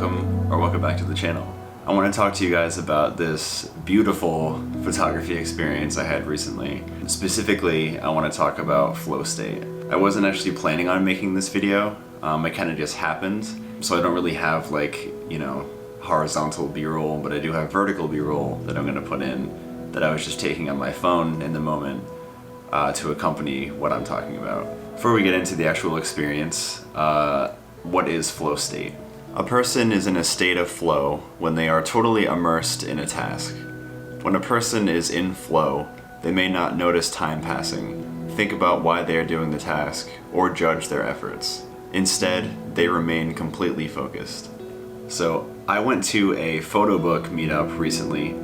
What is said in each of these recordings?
welcome back to the channel. I want to talk to you guys about this beautiful photography experience I had recently. Specifically, I want to talk about flow state. I wasn't actually planning on making this video, it kind of just happened. So I don't really have horizontal B-roll, but I do have vertical B-roll that I'm going to put in that I was just taking on my phone in the moment to accompany what I'm talking about. Before we get into the actual experience, what is flow state? A person is in a state of flow when they are totally immersed in a task. When a person is in flow, they may not notice time passing, think about why they are doing the task, or judge their efforts. Instead, they remain completely focused. So, I went to a photo book meetup recently,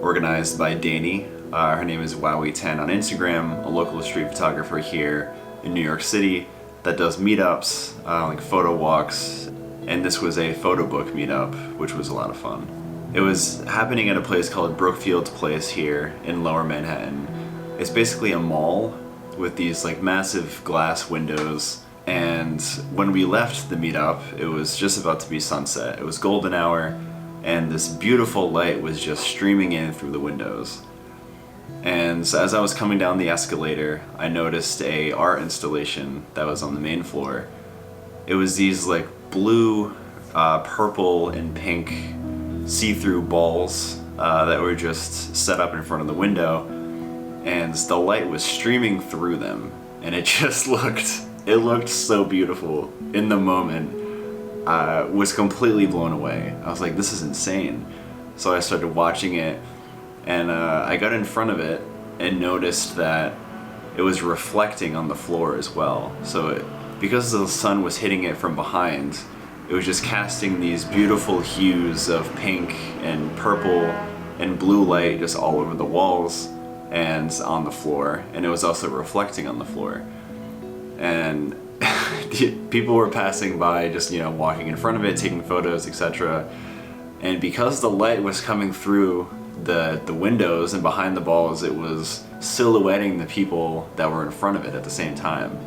organized by Dani. Her name is Wowie10 on Instagram, a local street photographer here in New York City that does meetups, like photo walks, and this was a photo book meetup, which was a lot of fun. It was happening at a place called Brookfield Place here in Lower Manhattan. It's basically a mall with these massive glass windows, and when we left the meetup, it was just about to be sunset. It was golden hour, and this beautiful light was just streaming in through the windows. And so as I was coming down the escalator, I noticed a art installation that was on the main floor. It was these blue, purple, and pink see-through balls that were just set up in front of the window, and the light was streaming through them, and it just looked so beautiful. In the moment, was completely blown away. I was like, this is insane. So I started watching it, and I got in front of it and noticed that it was reflecting on the floor as well. So because the sun was hitting it from behind, it was just casting these beautiful hues of pink and purple and blue light just all over the walls and on the floor, and it was also reflecting on the floor. And people were passing by, just walking in front of it, taking photos, etc. And because the light was coming through the windows and behind the balls, it was silhouetting the people that were in front of it at the same time.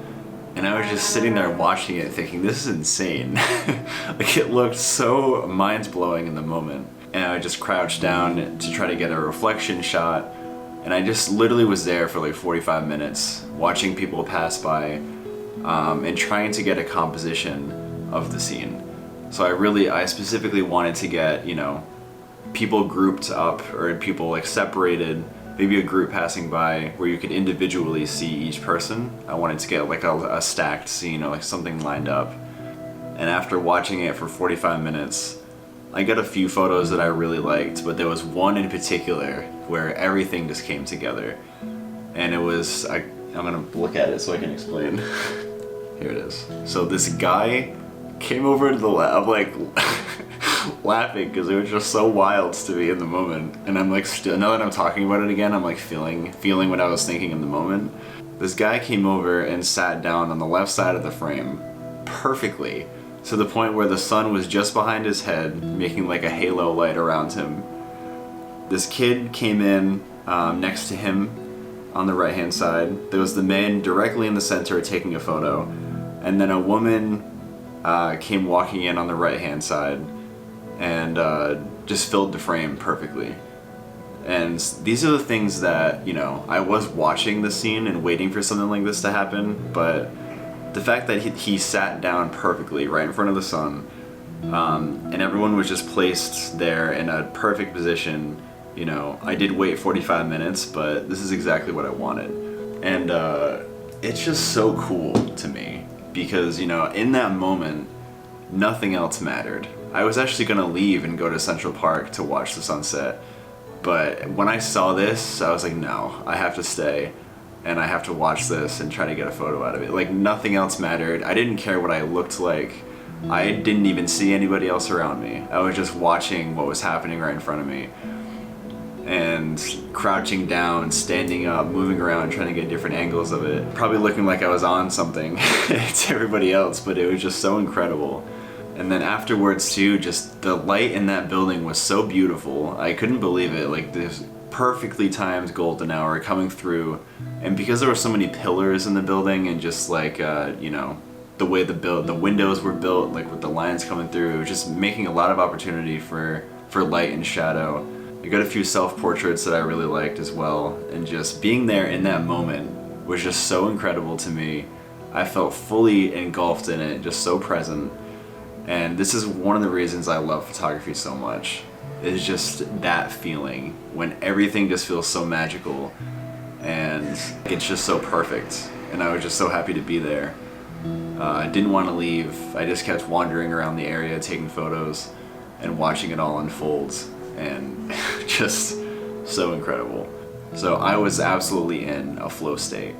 And I was just sitting there watching it thinking, this is insane. It looked so mind-blowing in the moment. And I just crouched down to try to get a reflection shot, and I just literally was there for 45 minutes watching people pass by and trying to get a composition of the scene. So I specifically wanted to get, people grouped up, or people separated, maybe a group passing by where you could individually see each person. I wanted to get a stacked scene, or something lined up. And after watching it for 45 minutes, I got a few photos that I really liked, but there was one in particular where everything just came together. And it was, I'm gonna look at it so I can explain. Here it is. So this guy came over to the lab, laughing because it was just so wild to me in the moment. And I'm still, now that I'm talking about it again, I'm feeling what I was thinking in the moment. This guy came over and sat down on the left side of the frame perfectly, to the point where the sun was just behind his head, making a halo light around him. This kid came in next to him on the right hand side. There was the man directly in the center taking a photo, and then a woman came walking in on the right hand side and just filled the frame perfectly. And these are the things that, I was watching the scene and waiting for something like this to happen, but the fact that he sat down perfectly right in front of the sun, and everyone was just placed there in a perfect position, I did wait 45 minutes, but this is exactly what I wanted. And it's just so cool to me, because, in that moment, nothing else mattered. I was actually gonna leave and go to Central Park to watch the sunset, but when I saw this, I was like, no, I have to stay, and I have to watch this and try to get a photo out of it. Nothing else mattered. I didn't care what I looked like. I didn't even see anybody else around me. I was just watching what was happening right in front of me, and crouching down, standing up, moving around, trying to get different angles of it. Probably looking like I was on something to everybody else, but it was just so incredible. And then afterwards too, just the light in that building was so beautiful. I couldn't believe it. This perfectly timed golden hour coming through, and because there were so many pillars in the building and just the way the windows were built, like with the lines coming through. It was just making a lot of opportunity for light and shadow. I got a few self-portraits that I really liked as well, and just being there in that moment was just so incredible to me. I felt fully engulfed in it, just so present. And this is one of the reasons I love photography so much, is just that feeling when everything just feels so magical and it's just so perfect. And I was just so happy to be there. I didn't want to leave. I just kept wandering around the area, taking photos and watching it all unfold, and just so incredible. So I was absolutely in a flow state,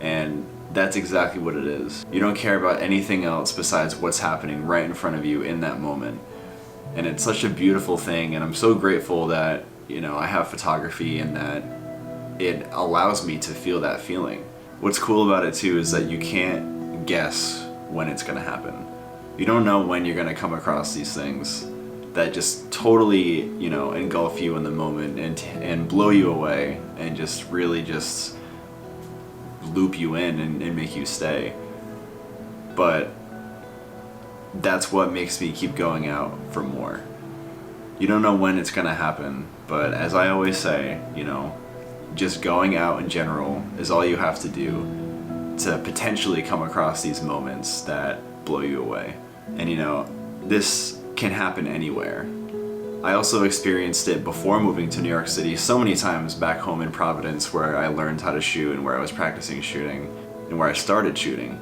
and that's exactly what it is. You don't care about anything else besides what's happening right in front of you in that moment. And it's such a beautiful thing, and I'm so grateful that, you know, I have photography and that it allows me to feel that feeling. What's cool about it too is that you can't guess when it's gonna happen. You don't know when you're gonna come across these things that just totally, you know, engulf you in the moment and blow you away and just really just loop you in and make you stay. But that's what makes me keep going out for more. You don't know when it's gonna happen, but as I always say, you know, just going out in general is all you have to do to potentially come across these moments that blow you away. And you know, this can happen anywhere. I also experienced it before moving to New York City so many times back home in Providence, where I learned how to shoot and where I was practicing shooting and where I started shooting.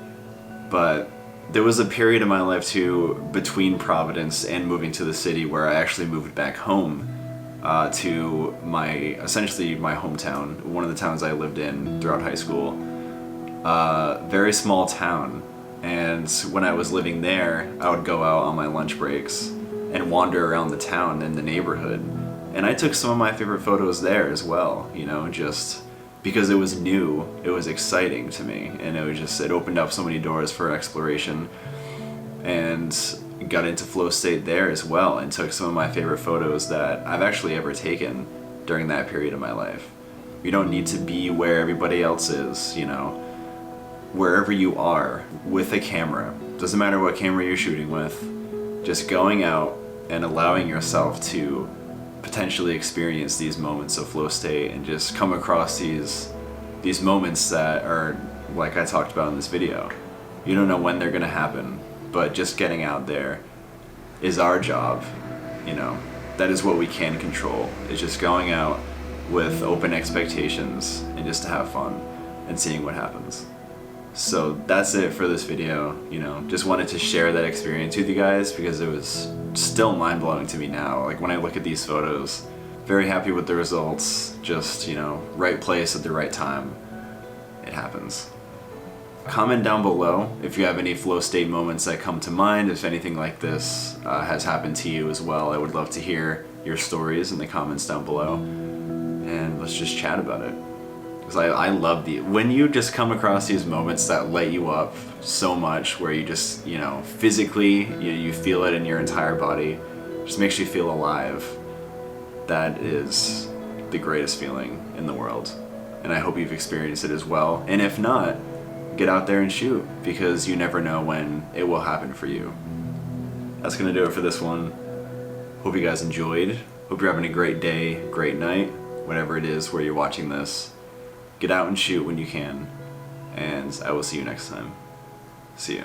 But there was a period in my life too between Providence and moving to the city where I actually moved back home to essentially my hometown, one of the towns I lived in throughout high school. Very small town. And when I was living there, I would go out on my lunch breaks and wander around the town and the neighborhood. And I took some of my favorite photos there as well, you know, just because it was new, it was exciting to me, and it opened up so many doors for exploration, and got into flow state there as well, and took some of my favorite photos that I've actually ever taken during that period of my life. You don't need to be where everybody else is, you know. Wherever you are with a camera, doesn't matter what camera you're shooting with, just going out and allowing yourself to potentially experience these moments of flow state and just come across these moments that are like I talked about in this video. You don't know when they're gonna happen, but just getting out there is our job, you know. That is what we can control. It's just going out with open expectations and just to have fun and seeing what happens. So that's it for this video, you know, just wanted to share that experience with you guys because it was still mind-blowing to me now. Like when I look at these photos, very happy with the results, just, you know, right place at the right time. It happens. Comment down below if you have any flow state moments that come to mind, if anything like this has happened to you as well. I would love to hear your stories in the comments down below, and let's just chat about it. Because I love when you just come across these moments that light you up so much, where you just, you know, physically, you feel it in your entire body, just makes you feel alive. That is the greatest feeling in the world. And I hope you've experienced it as well. And if not, get out there and shoot, because you never know when it will happen for you. That's gonna do it for this one. Hope you guys enjoyed. Hope you're having a great day, great night, whatever it is where you're watching this. Get out and shoot when you can, and I will see you next time. See you.